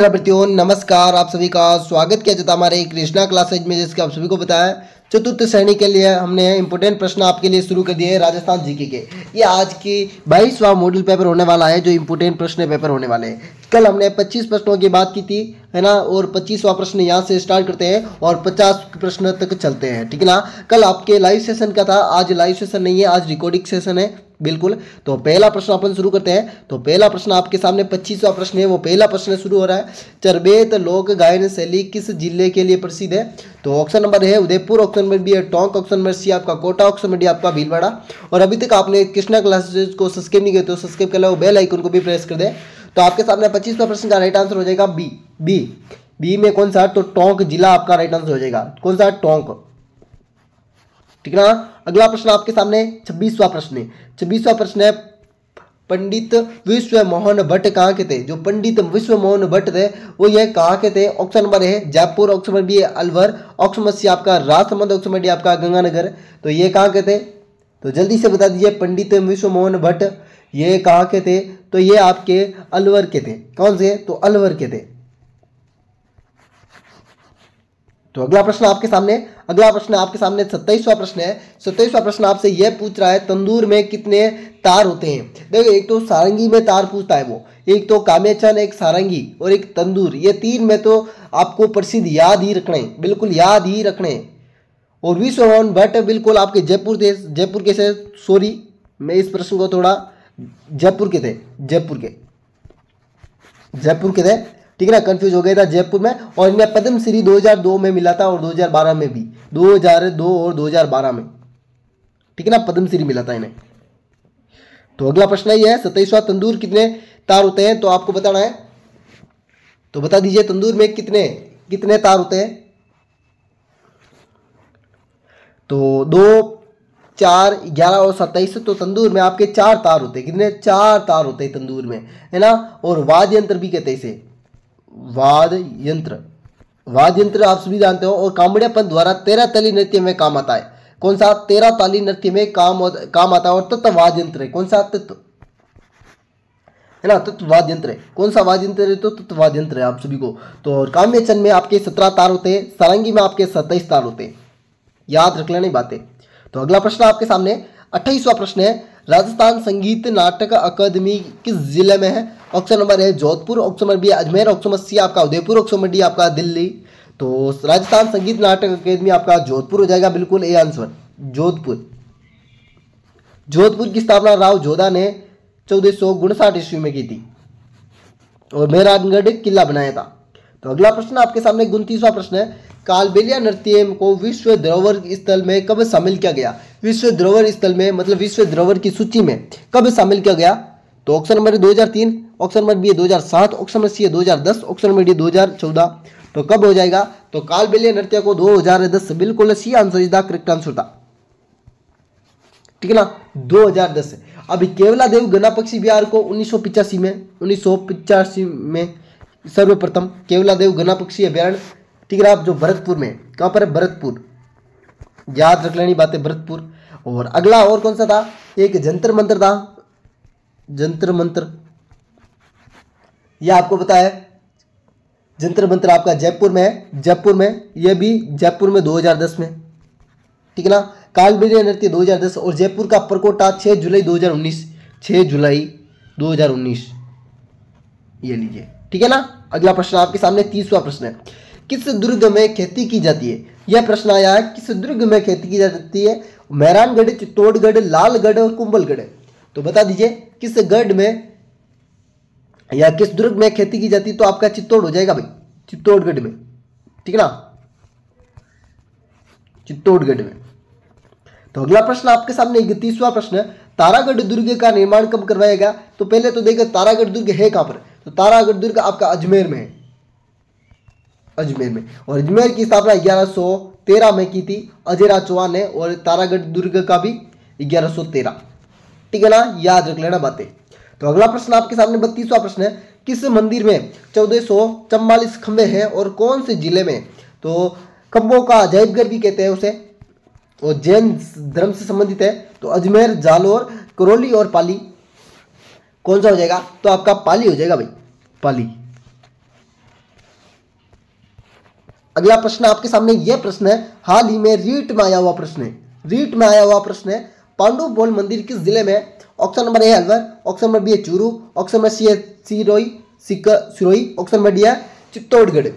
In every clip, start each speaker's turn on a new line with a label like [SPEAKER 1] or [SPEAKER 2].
[SPEAKER 1] प्रत्योन नमस्कार, आप सभी का स्वागत किया जाता है हमारे कृष्णा क्लासेज में, जिसके आप सभी को बताया चतुर्थ श्रेणी के लिए हमने इंपोर्टेंट प्रश्न आपके लिए शुरू कर दिए हैं राजस्थान जीके के। ये आज की 22वां मॉडल पेपर होने वाला है, जो इंपोर्टेंट प्रश्न पेपर होने वाले हैं। कल हमने 25 प्रश्नों की बात की थी, है ना, और 25वां प्रश्न यहाँ से स्टार्ट करते हैं और 50 प्रश्न तक चलते हैं, ठीक है ना। कल आपके लाइव सेशन का था, आज लाइव सेशन नहीं है, आज रिकॉर्डिंग सेशन है, बिल्कुल। तो पहला प्रश्न अपन शुरू करते हैं। तो पहला प्रश्न आपके सामने 25वां प्रश्न है, वो पहला प्रश्न शुरू हो रहा है। चरबेत लोक गायन शैली किस जिले के लिए प्रसिद्ध है? तो ऑप्शन नंबर है उदयपुर, ऑप्शन नंबर बी है टोंक, ऑप्शन नंबर सी आपका कोटा, ऑप्शन नंबर डी आपका भीलवाड़ा। और अभी तक आपने कृष्णा क्लासेज को सब्सक्राइब नहीं किया तो सब्सक्राइब कर लो, बेल आइकन को भी प्रेस कर दे। तो आपके सामने 25वां प्रश्न का राइट आंसर हो जाएगा बी। बी में कौन सा? तो टोंक जिला आपका राइट आंसर हो जाएगा। कौन सा? टोंक, ठीक है ना। अगला प्रश्न आपके सामने 26वां प्रश्न है। 26वां प्रश्न है पंडित विश्व मोहन भट्ट कहाँ के थे? जो पंडित विश्व मोहन भट्ट थे वो ये कहाँ के थे? ऑप्शन नंबर है जयपुर, ऑप्शन नंबर बी है अलवर, ऑप्शन नंबर सी आपका राजसमंद, ऑप्शन नंबर डी आपका गंगानगर। तो ये कहाँ के थे? तो जल्दी से बता दीजिए। पंडित विश्व मोहन भट्ट ये कहाँ के थे? तो ये आपके अलवर के थे। कौन से? तो अलवर के थे। तो अगला प्रश्न आपके सामने 27वां प्रश्न है। 27वां प्रश्न आपसे यह पूछ रहा है तंदूर में कितने तार होते हैं? देखो, एक तो सारंगी में तार पूछता है वो, एक तो कामेचन, एक सारंगी और एक तंदूर। ये तीन में तो आपको प्रसिद्ध याद ही रखने, बिल्कुल याद ही रखने। और विश्व मोहन भट्ट बिल्कुल आपके जयपुर के से, सॉरी मैं इस प्रश्न को थोड़ा जयपुर के थे, ठीक है ना, कंफ्यूज हो गया था जयपुर में। और इन्हें पद्मश्री 2002 में मिला था और 2012 में भी, 2002 और 2012 में, ठीक है ना, पद्मश्री मिला था इन्हें। तो अगला प्रश्न ये है 27वां, तंदूर कितने तार होते हैं? तो आपको बताना है, तो बता दीजिए तंदूर में कितने तार होते हैं? तो 2, 4, 11 और 27। तो तंदूर में आपके 4 तार होते हैं। कितने? 4 तार होते हैं तंदूर में, है ना। और वाद्य यंत्र भी कहते हैं इसे, वाद्य यंत्र आप सभी जानते हो। और कामड़ियापन द्वारा 13 ताली नृत्य में काम आता है। कौन सा? 13 ताली नृत्य में काम आता है। और तत्व वाद्य यंत्र है। कौन सा? तत्व, है ना, तत्व वाद्य यंत्र है। कौन सा वाद्य यंत्र है? तो तत्व वाद्य यंत्र है आप सभी को। तो और काम्यचन में आपके 17 तार होते हैं, सारंगी में आपके 27 तार होते हैं। याद रख लेनी बातें। तो अगला प्रश्न आपके सामने 28वां प्रश्न है, राजस्थान संगीत नाटक अकादमी किस जिले में है? ऑप्शन नंबर है Jodhpur, option number B Ajmer, option number C आपका उदयपुर, ऑप्शन नंबर डी आपका दिल्ली। तो राजस्थान संगीत नाटक अकादमी आपका जोधपुर हो जाएगा, बिल्कुल ए आंसर, जोधपुर की स्थापना राव जोधा ने 1459 ईस्वी में की थी और मेहरानगढ़ किला बनाया था। तो अगला प्रश्न आपके सामने 29वां प्रश्न है, कालबेलिया नृत्य को विश्व धरोहर स्थल में कब शामिल किया गया? विश्व धरोहर स्थल में मतलब विश्व धरोहर की सूची में कब शामिल किया गया? तो option number 2003, option number B 2007, option number C 2010, option number D 2014। तो कब हो जाएगा? तो कालबेलिया नृत्य को 2010, बिल्कुल C answer is the correct answer था, ठीक है ना, 2010। अभी केवलादेव गणापक्षी बिहार को 1985 में सर्वप्रथम केवलादेव गणापक्षी अभ्यारण्य, ठीक है ना, जो भरतपुर में, कहाँ पर है? भरतपुर, याद रख लेनी बातें, भरतपुर। और अगला और कौन सा था? एक जंतर मंत्र था, जंतर मंत्र, यह आपको पता है, जंतर मंत्र आपका जयपुर में है, यह भी जयपुर में 2010 में, ठीक है ना। कालबेलिया नृत्य 2010 और जयपुर का परकोटा 6 जुलाई 2019, 6 जुलाई 2019, ये लीजिए, ठीक है ना। अगला प्रश्न आपके सामने 30वां प्रश्न है, किस दुर्ग में खेती की जाती है? यह प्रश्न आया है, किस दुर्ग में खेती की जाती है? मेहरानगढ़, चित्तौड़गढ़, लालगढ़ और कुंभलगढ़। तो बता दीजिए किस गढ़ में या किस दुर्ग में खेती की जाती है? तो आपका चित्तौड़ हो जाएगा भाई, चित्तौड़गढ़ में, ठीक है ना, चित्तौड़गढ़ में। तो अगला प्रश्न आपके सामने 31वां प्रश्न है, तारागढ़ दुर्ग का निर्माण कब करवाया गया? तो पहले तो देखो तारागढ़ दुर्ग है कहां पर? तो तारागढ़ दुर्ग आपका अजमेर में है, और अजमेर की स्थापना 1113 में की थी अजयराव चौहान ने, और तारागढ़ दुर्ग का भी 1113, ठीक है ना, याद रख लेना बातें। तो अगला प्रश्न आपके सामने 32वां प्रश्न है, किस मंदिर में 1444 खंबे हैं और कौन से जिले में? तो खंबों का अजायबघर भी कहते हैं उसे, और जैन धर्म से संबंधित है। तो अजमेर, जालोर, करौली और पाली, कौन सा हो जाएगा? तो आपका पाली हो जाएगा भाई, पाली। अगला प्रश्न आपके सामने यह प्रश्न है, हाल ही में रीट में आया हुआ प्रश्न है, रीट में आया हुआ प्रश्न है, पांडुपोल मंदिर किस जिले में है? Option number A Alwar, option number B है चूरू, ऑप्शन नंबर सी है सिरोही, ऑप्शन नंबर डी है चित्तौड़गढ़।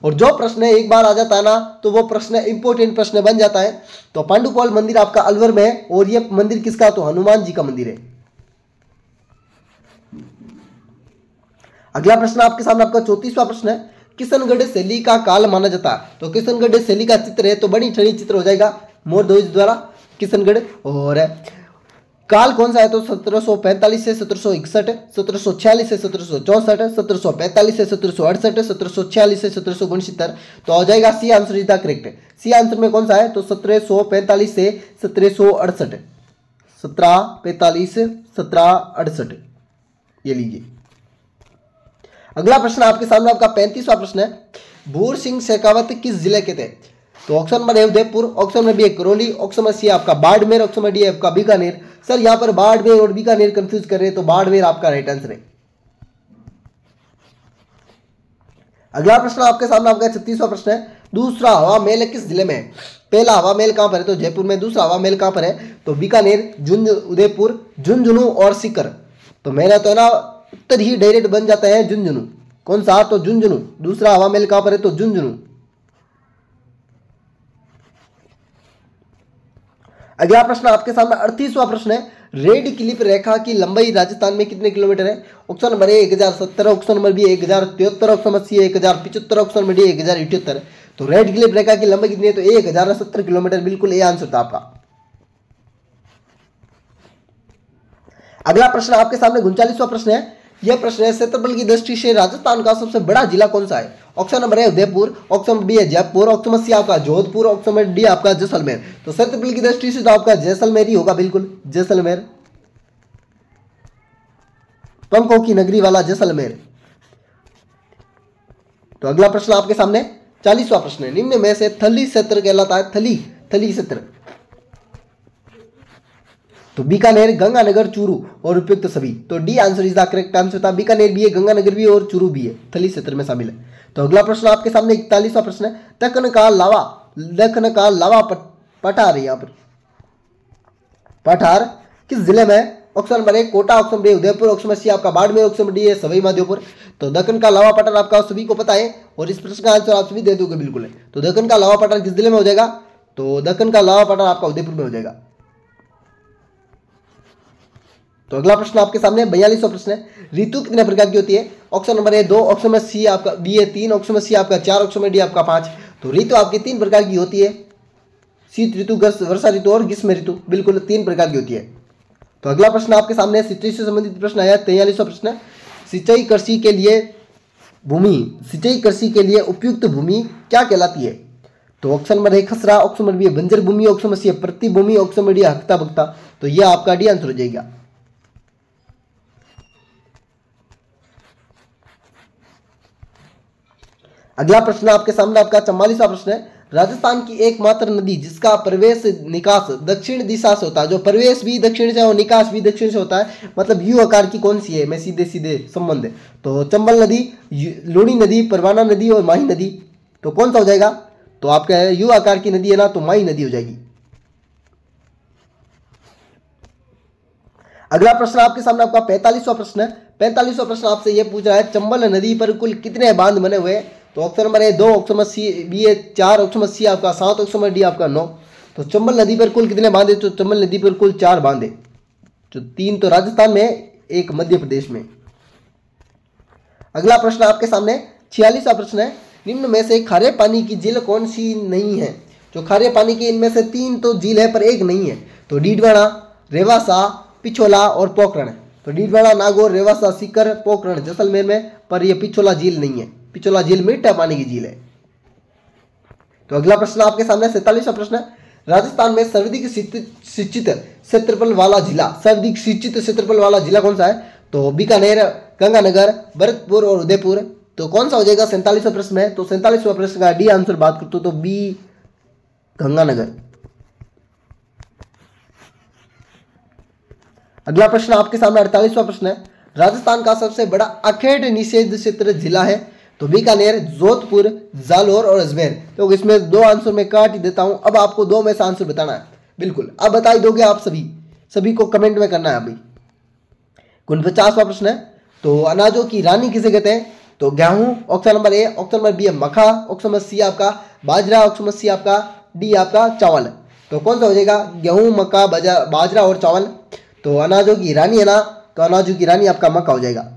[SPEAKER 1] और जो प्रश्न एक बार आ जाता है ना तो वो प्रश्न इंपोर्टेंट प्रश्न बन जाता है। तो पांडुपोल मंदिर आपका अलवर में है और ये मंदिर किसका? तो हनुमान जी का मंदिर है। अगला प्रश्न आपके सामने आपका 34वां प्रश्न है, किशनगढ़ शैली का काल माना जाता है। तो किशनगढ़ शैली का चित्र है तो बड़ी ठणी चित्र हो जाएगा मोरध्वज द्वारा किशनगढ़। और काल कौन सा है? तो 1745 से 1761, 1746 से 1764, 1745 से 1768, 1746 से 1769। तो हो जाएगा C answer is the correct. C answer में कौन सा है? तो 1745 से 1768, 1745 1768 ये लीजिए। अगला प्रश्न आपके सामने आपका 35वां प्रश्न है, भूर सिंह शेखावत किस जिले के थे? तो option number A Udaipur, option number B Karauli, option number C आपका बाड़मेर, ऑप्शन नंबर डी आपका बीकानेर। सर यहां पर बाड़मेर और बीकानेर कंफ्यूज कर रहे हैं तो बाड़मेर आपका राइट आंसर है। अगला प्रश्न आपके सामने आपका 36वां प्रश्न है, दूसरा हवा महल किस जिले में है? पहला हवा महल कहां पर है? तो जयपुर में। दूसरा हवा महल कहां पर है? तो बीकानेर, उदयपुर, झुंझुनू और सीकर। तो मेरा तो है ना उत्तर ही डायरेक्ट बन जाता है झुंझुनू। कौन सा? तो झुंझुनू। दूसरा हवा महल कहां पर है? तो झुंझुनू। अगला प्रश्न आपके सामने 38वां प्रश्न है, रेड क्लिफ रेखा की लंबाई राजस्थान में कितने किलोमीटर है? Option number A 1070, option number B 1073, option number C 1075, option number D 1078। तो रेड क्लिफ रेखा की लंबाई कितनी है? तो 1070 किलोमीटर, बिल्कुल ए आंसर था आपका। अगला प्रश्न आपके सामने 39वां प्रश्न है, यह प्रश्न है, क्षेत्रफल की दृष्टि से राजस्थान का सबसे बड़ा जिला कौन सा है? Option number A Udaipur, option number B है जयपुर, ऑप्शन नंबर सी आपका जोधपुर, ऑप्शन नंबर डी आपका जैसलमेर। तो क्षेत्रफल की दृष्टि से तो आपका जैसलमेर ही होगा, बिल्कुल जैसलमेर, पंखों की नगरी वाला जैसलमेर। तो अगला प्रश्न आपके सामने 40वां प्रश्न है, निम्न में से थली क्षेत्र कहलाता है? थली क्षेत्र तो बीकानेर, गंगानगर, चूरू और उपयुक्त सभी। तो D answer is the correct answer था। बीकानेर भी है, गंगानगर भी है और चूरू भी है, थली क्षेत्र में शामिल है। तो अगला प्रश्न आपके सामने 41वां प्रश्न है, दक्कन का लावा पठार, यहाँ पर पठार किस जिले में है? Option number A Kota, option number A Udaipur, option number C आपका बाड़मेर, ऑप्शन नंबर डी है सवाई माधोपुर। तो दक्कन का लावा पठार आपका सभी को पता है और इस प्रश्न का आंसर आप सभी दे दोगे बिल्कुल है। तो दक्कन का लावा पठार किस जिले में हो जाएगा? तो दक्कन का लावा पठार आपका उदयपुर में हो जाएगा। तो अगला प्रश्न आपके सामने 42वां प्रश्न है, ऋतु कितने प्रकार की होती है? Option number A 2, option number C आपका बी है 3, ऑप्शन नंबर सी आपका 4, ऑप्शन नंबर डी आपका 5। तो ऋतु आपकी 3 प्रकार की होती है, शीत ऋतु, वर्षा ऋतु और ग्रीष्म ऋतु, बिल्कुल 3 प्रकार की होती है। तो अगला प्रश्न आपके सामने सिंचाई से संबंधित प्रश्न आया 43वां प्रश्न है, सिंचाई कृषि के लिए उपयुक्त भूमि क्या कहलाती है? तो ऑप्शन नंबर ए खसरा, ऑप्शन नंबर बी बंजर भूमि, ऑप्शन नंबर सी प्रति भूमि, ऑप्शन नंबर डी हकता बकता। तो यह आपका डी आंसर हो जाएगा। अगला प्रश्न आपके सामने आपका 44वां प्रश्न है, राजस्थान की एकमात्र नदी जिसका प्रवेश निकास दक्षिण दिशा से होता है, जो प्रवेश भी दक्षिण से और निकास भी दक्षिण से होता है, मतलब यू आकार की कौन सी है? मैं सीधे संबंध है। तो चंबल नदी, लूणी नदी, परवाना नदी और माही नदी। तो कौन सा हो जाएगा? तो आपका यू आकार की नदी है ना, तो माही नदी हो जाएगी। अगला प्रश्न आपके सामने आपका 45वां प्रश्न है। 45वां प्रश्न आपसे यह पूछ रहा है, चंबल नदी पर कुल कितने बांध बने हुए हैं? तो option number A 2, option number C B है 4, ऑप्शन नंबर सी आपका 7, ऑप्शन नंबर डी आपका 9। तो चंबल नदी पर कुल कितने बांध है? तो चंबल नदी पर कुल 4 बांध है, जो 3 तो राजस्थान में, 1 मध्य प्रदेश में। अगला प्रश्न आपके सामने 46वां प्रश्न है, निम्न में से खारे पानी की झील कौन सी नहीं है? जो खारे पानी की इनमें से 3 तो झील है पर 1 नहीं है। तो डीडवाना, रेवासा, पिछोला और पोखरण। तो डीडवाना, नागौर, रेवासा, सीकर, पोखरण जैसलमेर में, पर यह पिछोला झील नहीं है। पिछोला झील मीठा पानी की झील है। तो अगला प्रश्न आपके सामने 47वां प्रश्न है, राजस्थान में सर्वाधिक सिंचित क्षेत्रफल वाला जिला, सर्वाधिक सिंचित क्षेत्रफल वाला जिला कौन सा है? तो बीकानेर, गंगानगर, भरतपुर और उदयपुर। तो कौन सा हो जाएगा 47वां प्रश्न में? तो 47वां प्रश्न का डी आंसर बात करते तो बी गंगानगर। अगला प्रश्न आपके सामने 48वां प्रश्न है, राजस्थान का सबसे बड़ा अखेट निषेध क्षेत्र जिला है? तो बीकानेर, जोधपुर, जालोर और अजमेर। तो इसमें 2 आंसर मैं काट ही देता हूं। अब आपको 2 में से आंसर बताना है। बिल्कुल, अब बता ही दोगे आप सभी को कमेंट में करना है अभी। 49वां प्रश्न है, तो अनाजों की रानी किसे कहते हैं? तो गेहूं option number A, option number B है मक्का, ऑप्शन नंबर सी आपका बाजरा, ऑप्शन नंबर सी आपका डी आपका चावल। तो कौन सा हो जाएगा? गेहूं, मक्का, बाजरा और चावल। तो अनाजों की रानी है ना, तो अनाजों की रानी आपका मक्का हो जाएगा।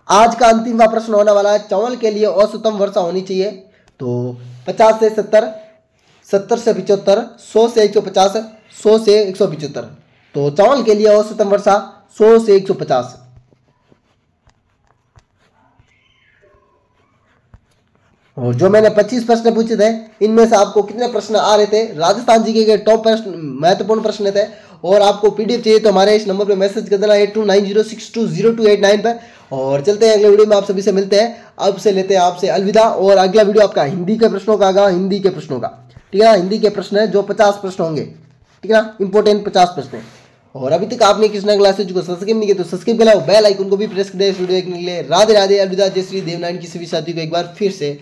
[SPEAKER 1] आज का अंतिमवा प्रश्न होने वाला है, चावल के लिए औसतम वर्षा होनी चाहिए। तो 50 से 70, 70 से 75, 100 से 150, 100 से 175। तो चावल के लिए औसतम वर्षा 100 से 150। और जो मैंने 25 प्रश्न पूछे थे, इनमें से आपको कितने प्रश्न आ रहे थे? राजस्थान जीके के टॉप प्रश्न, महत्वपूर्ण प्रश्न थे। और आपको पीडीएफ चाहिए तो हमारे इस नंबर पे मैसेज कर देना 8290620289 पर। और चलते हैं अगले वीडियो में, आप सभी से मिलते हैं। अब से लेते हैं आपसे अलविदा। और अगला वीडियो आपका हिंदी के प्रश्नों का आगा, हिंदी के प्रश्नों का, ठीक है ना? हिंदी के प्रश्न है जो 50 प्रश्न होंगे, ठीक है ना? इंपॉर्टेंट 50 प्रश्न। और अभी तक आपने कृष्णा क्लासेज को सब्सक्राइब नहीं किया तो सब्सक्राइब कर लो, बेल आइकन को भी प्रेस कर दे इस वीडियो देखने के लिए। राधे राधे, अलविदा, जय श्री देवनारायण की सभी साथियों को एक बार फिर से